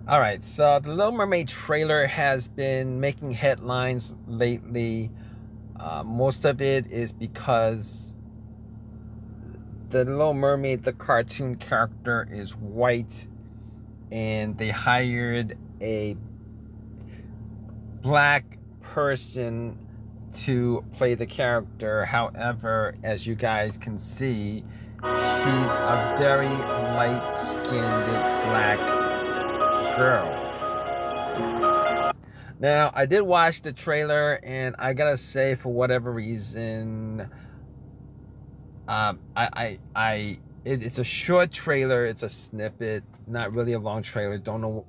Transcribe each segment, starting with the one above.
All right, so the Little Mermaid trailer has been making headlines lately. Most of it is because the Little Mermaid, the cartoon character, is white, and they hired a black person to play the character. However, as you guys can see, she's a very light-skinned black girl. Now, I did watch the trailer, and I gotta say, for whatever reason, it's a short trailer. It's a snippet, not really a long trailer. Don't know,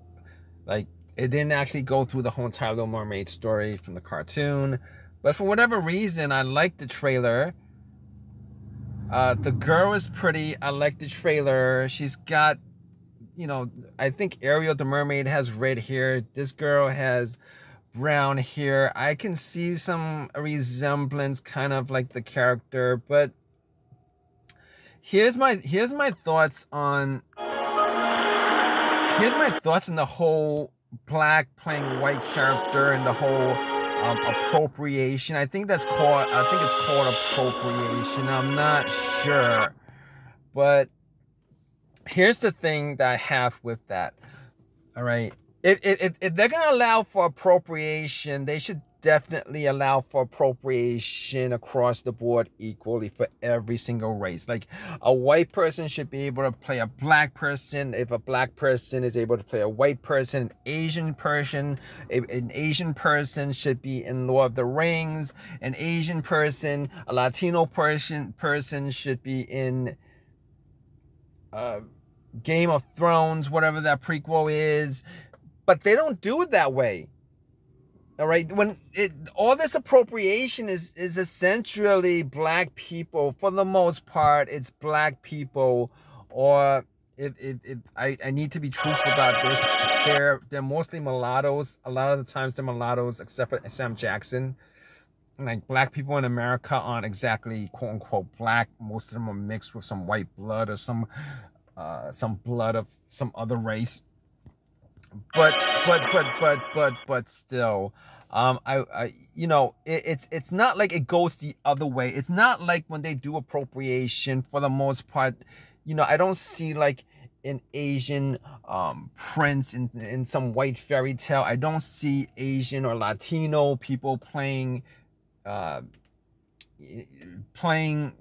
like, it didn't actually go through the whole entire Little Mermaid story from the cartoon. But for whatever reason, I like the trailer. The girl is pretty. I like the trailer. She's got, I think Ariel the mermaid has red hair. This girl has brown hair. I can see some resemblance, kind of like the character. But here's my thoughts on the whole black playing white character and the whole appropriation. I think it's called appropriation. I'm not sure, but here's the thing that I have with that. All right, if they're gonna allow for appropriation, they should definitely allow for appropriation across the board equally for every single race. Like, a white person should be able to play a black person if a black person is able to play a white person. An Asian person should be in Lord of the Rings. An Asian person, a Latino person should be in Game of Thrones, whatever that prequel is. But they don't do it that way. All right, all this appropriation is essentially black people. For the most part, it's black people, or I need to be truthful about this. They're mostly mulattoes. A lot of the times they're mulattoes, except for Sam Jackson. Like, black people in America aren't exactly quote unquote black. Most of them are mixed with some white blood or some blood of some other race. But still, it's not like it goes the other way. It's not like when they do appropriation, for the most part, I don't see like an Asian prince in some white fairy tale. I don't see Asian or Latino people playing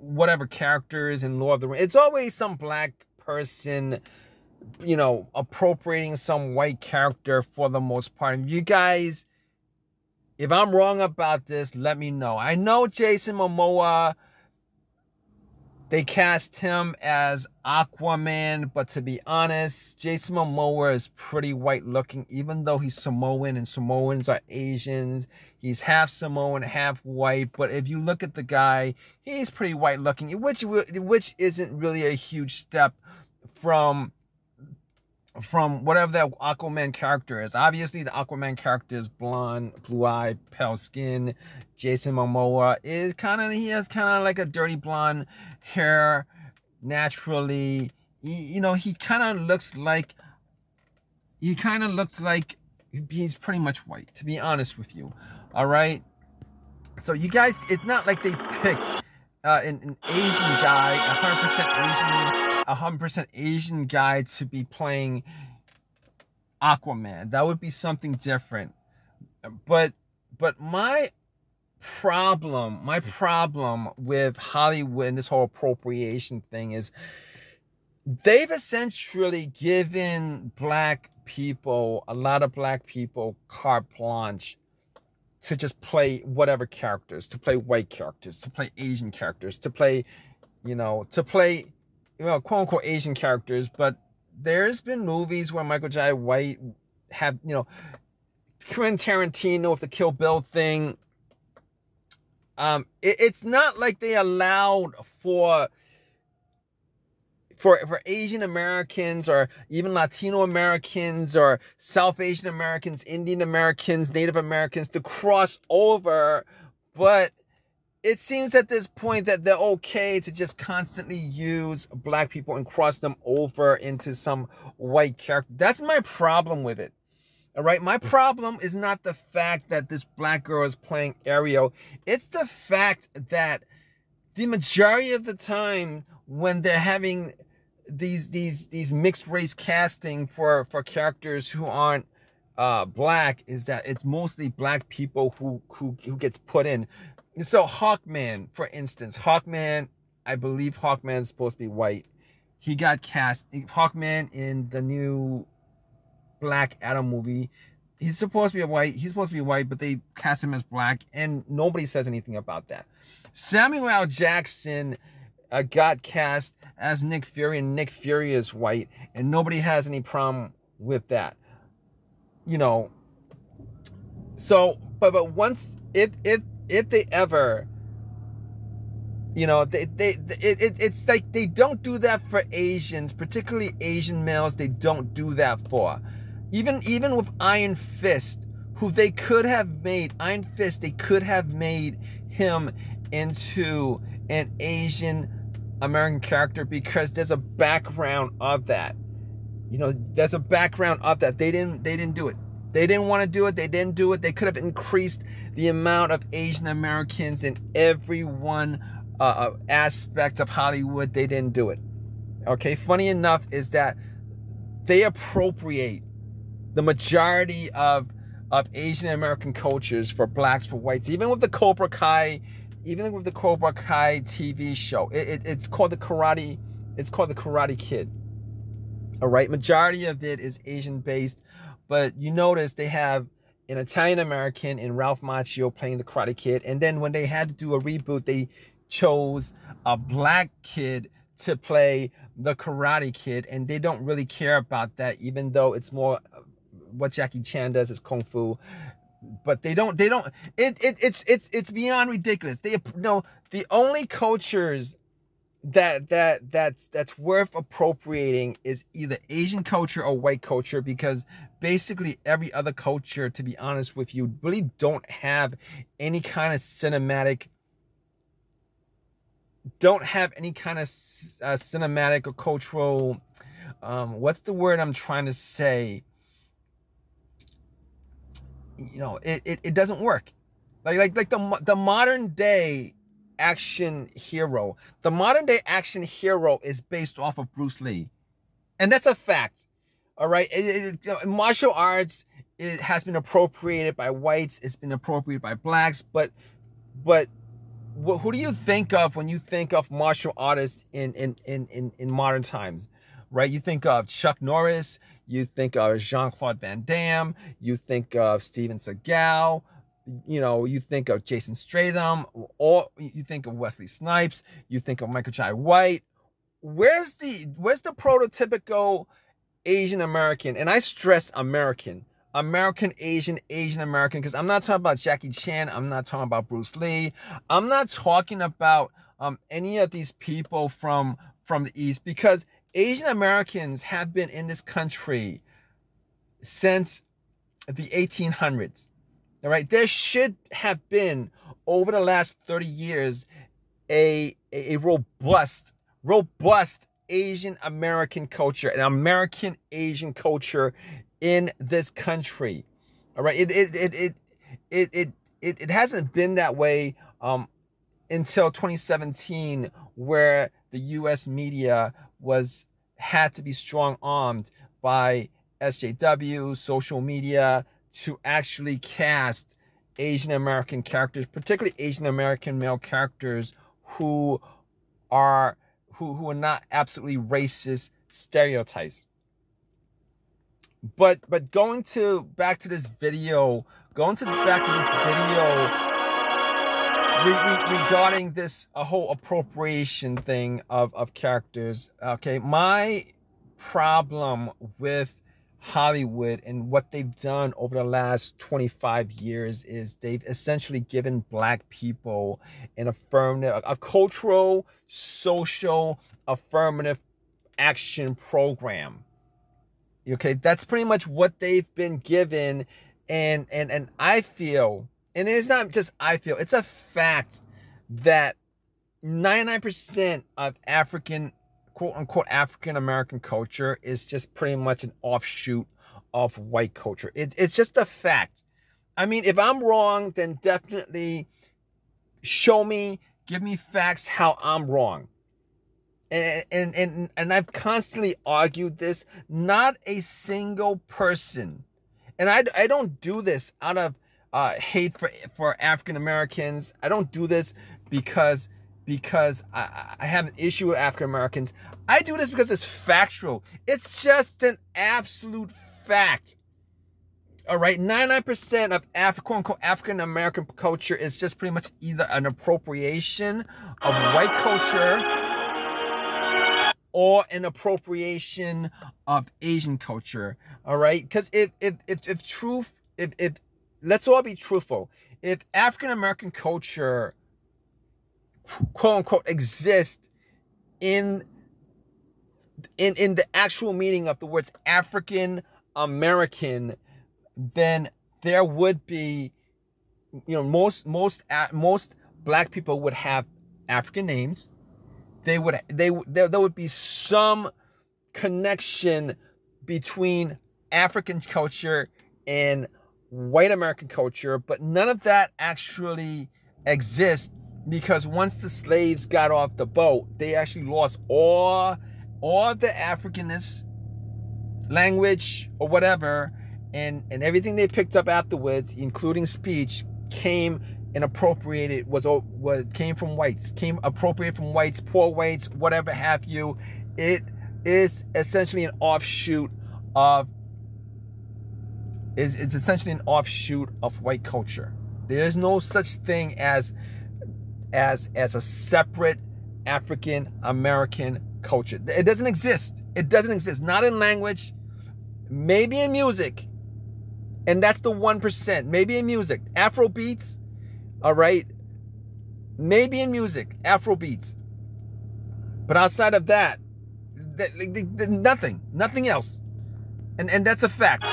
whatever characters in Lord of the Rings. It's always some black person, appropriating some white character for the most part. And you guys, if I'm wrong about this, let me know. I know Jason Momoa, they cast him as Aquaman, but to be honest, Jason Momoa is pretty white looking, even though he's Samoan, and Samoans are Asians. He's half Samoan, half white. But if you look at the guy, he's pretty white looking, which isn't really a huge step from whatever that Aquaman character is. Obviously, the Aquaman character is blonde, blue-eyed, pale skin. Jason Momoa he has kind of like a dirty blonde hair naturally. He kind of looks like he's pretty much white, to be honest with you. All right. So you guys, it's not like they picked an Asian guy, 100% Asian guy to be playing Aquaman. That would be something different. But my problem with Hollywood and this whole appropriation thing is they've essentially given a lot of black people carte blanche to just play whatever characters, to play white characters, to play Asian characters, to play quote unquote Asian characters. But there's been movies where Michael Jai White have, Quentin Tarantino with the Kill Bill thing. It's not like they allowed for Asian Americans or even Latino Americans or South Asian Americans, Indian Americans, Native Americans to cross over, but it seems at this point that they're okay to just constantly use black people and cross them over into some white character. That's my problem with it. All right, my problem is not the fact that this black girl is playing Ariel. It's the fact that the majority of the time when they're having these mixed race casting for characters who aren't black, is that it's mostly black people who gets put in. So Hawkman, for instance, I believe Hawkman is supposed to be white. He got cast, Hawkman, in the new Black Adam movie. He's supposed to be white, but they cast him as black, and nobody says anything about that. Samuel L. Jackson got cast as Nick Fury, and Nick Fury is white, and nobody has any problem with that. You know, so but once if they ever, you know, it's like they don't do that for Asians, particularly Asian males. They don't do that for. Even with Iron Fist, who they could have made, Iron Fist, they could have made him into an Asian American character because there's a background of that. You know, there's a background of that. They didn't do it. They didn't want to do it. They didn't do it. They could have increased the amount of Asian Americans in every one aspect of Hollywood. They didn't do it. Okay, funny enough is that they appropriate the majority of Asian American cultures for blacks, for whites. Even with the Cobra Kai TV show, it's called the Karate Kid. All right, majority of it is Asian based, but you notice they have an Italian American in Ralph Macchio playing the Karate Kid, and then when they had to do a reboot, they chose a black kid to play the Karate Kid, and they don't really care about that, even though it's more what Jackie Chan does is kung fu. But it's beyond ridiculous. They know the only cultures that's worth appropriating is either Asian culture or white culture, because basically every other culture, to be honest with you, really don't have any kind of cinematic or cultural, what's the word I'm trying to say? You know, it doesn't work. Like the modern day action hero. The modern day action hero is based off of Bruce Lee, and that's a fact. All right, martial arts, it has been appropriated by whites. It's been appropriated by blacks, but who do you think of when you think of martial artists in modern times? Right, you think of Chuck Norris, you think of Jean-Claude Van Damme, you think of Steven Seagal, you know, you think of Jason Statham, or you think of Wesley Snipes, you think of Michael Jai White. Where's the prototypical Asian American? And I stress American, Asian American, because I'm not talking about Jackie Chan, I'm not talking about Bruce Lee, I'm not talking about any of these people from the East, because Asian Americans have been in this country since the 1800s. All right, there should have been, over the last 30 years, a robust Asian American culture, an American Asian culture in this country. All right, it hasn't been that way until 2017, where the U.S. media had to be strong-armed by SJW, social media, to actually cast Asian American characters, particularly Asian American male characters who are not absolutely racist stereotypes. But going back to this video regarding this whole appropriation thing of characters. Okay, my problem with Hollywood and what they've done over the last 25 years is they've essentially given black people a cultural, social, affirmative action program. Okay, that's pretty much what they've been given, and I feel, and it's not just I feel, it's a fact that 99% of African, quote unquote, African American culture is just pretty much an offshoot of white culture. It's just a fact. I mean, if I'm wrong, then definitely show me, give me facts how I'm wrong. And I've constantly argued this. Not a single person, and I don't do this out of hate for African Americans. I don't do this because I have an issue with African Americans. I do this because it's factual. It's just an absolute fact. All right, 99% of quote unquote African American culture is just pretty much either an appropriation of white culture or an appropriation of Asian culture. All right, because if let's all be truthful. If African American culture, quote unquote, exists in the actual meaning of the words African American, then there would be, most black people would have African names. There would be some connection between African culture and white American culture, but none of that actually exists, because once the slaves got off the boat, they actually lost all the Africanness, language or whatever, and everything they picked up afterwards, including speech, came and appropriated came from whites, appropriated from whites, poor whites, whatever have you. It is essentially an offshoot of it's essentially an offshoot of white culture. There is no such thing as a separate African American culture. It doesn't exist. It doesn't exist. Not in language, maybe in music. And that's the 1%. Maybe in music. Afro beats, all right? Maybe in music, Afro beats. But outside of that, nothing else. And that's a fact.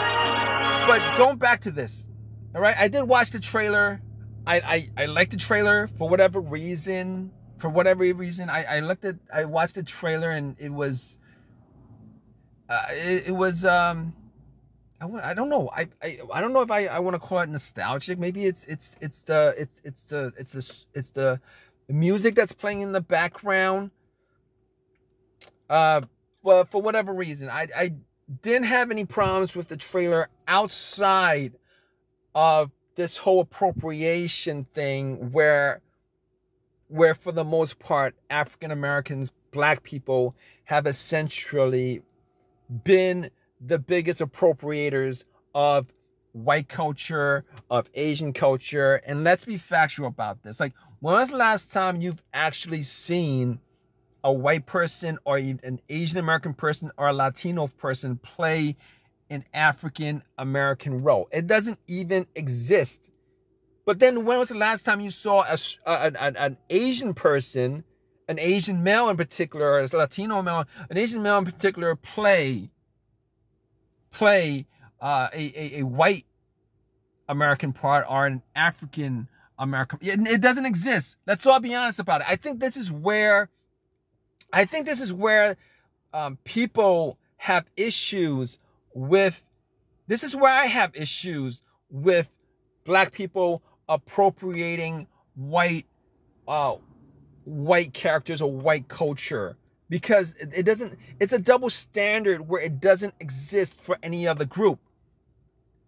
But going back to this, all right? I did watch the trailer. I liked the trailer for whatever reason. I watched the trailer, and it was I don't know. I don't know if I want to call it nostalgic. Maybe it's the music that's playing in the background. But for whatever reason, I didn't have any problems with the trailer outside of this whole appropriation thing, where for the most part, African Americans, black people, have essentially been the biggest appropriators of white culture, of Asian culture. And let's be factual about this. Like, when was the last time you've actually seen a white person or an Asian American person or a Latino person play an African American role? It doesn't even exist. But then when was the last time you saw an Asian person, an Asian male in particular, or a Latino male, an Asian male in particular, play a white American part or an African American? It doesn't exist. Let's all be honest about it. I think this is where people have issues with. This is where I have issues with black people appropriating white characters or white culture, because it doesn't. It's a double standard where it doesn't exist for any other group.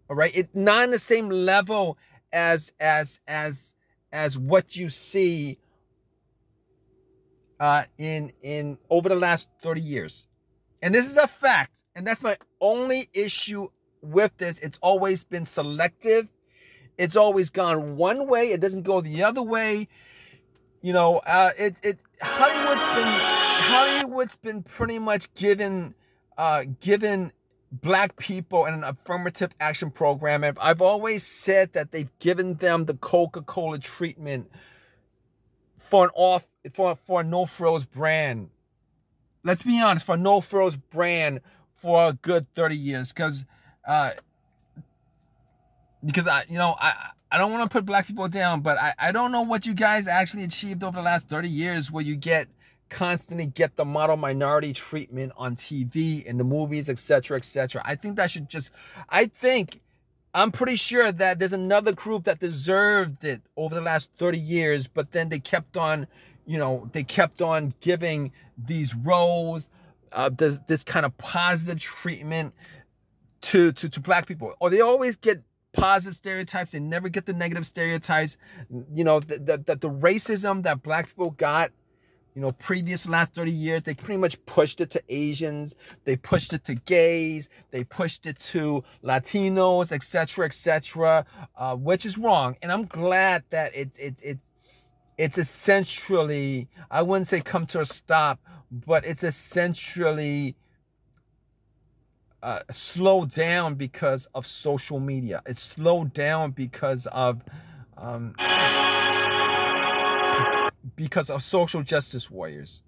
All right, it's not on the same level as what you see in over the last 30 years. And this is a fact, and that's my only issue with this. It's always been selective. It's always gone one way. It doesn't go the other way. Hollywood's been pretty much given black people an affirmative action program. And I've always said that they've given them the Coca-Cola treatment for a no frills brand. Let's be honest, for a no frills brand for a good 30 years, because I don't want to put black people down, but I don't know what you guys actually achieved over the last 30 years where you constantly get the model minority treatment on TV, in the movies, etc., etc. I think that should just, I'm pretty sure that there's another group that deserved it over the last 30 years, but then they kept on, they kept on giving these roles, this kind of positive treatment to black people. Or they always get positive stereotypes. They never get the negative stereotypes. The racism that black people got, previous last 30 years, they pretty much pushed it to Asians. They pushed it to gays. They pushed it to Latinos, etc., etc., which is wrong. And I'm glad that it's essentially, I wouldn't say come to a stop, but it's essentially slowed down because of social media. It's slowed down because of social justice warriors.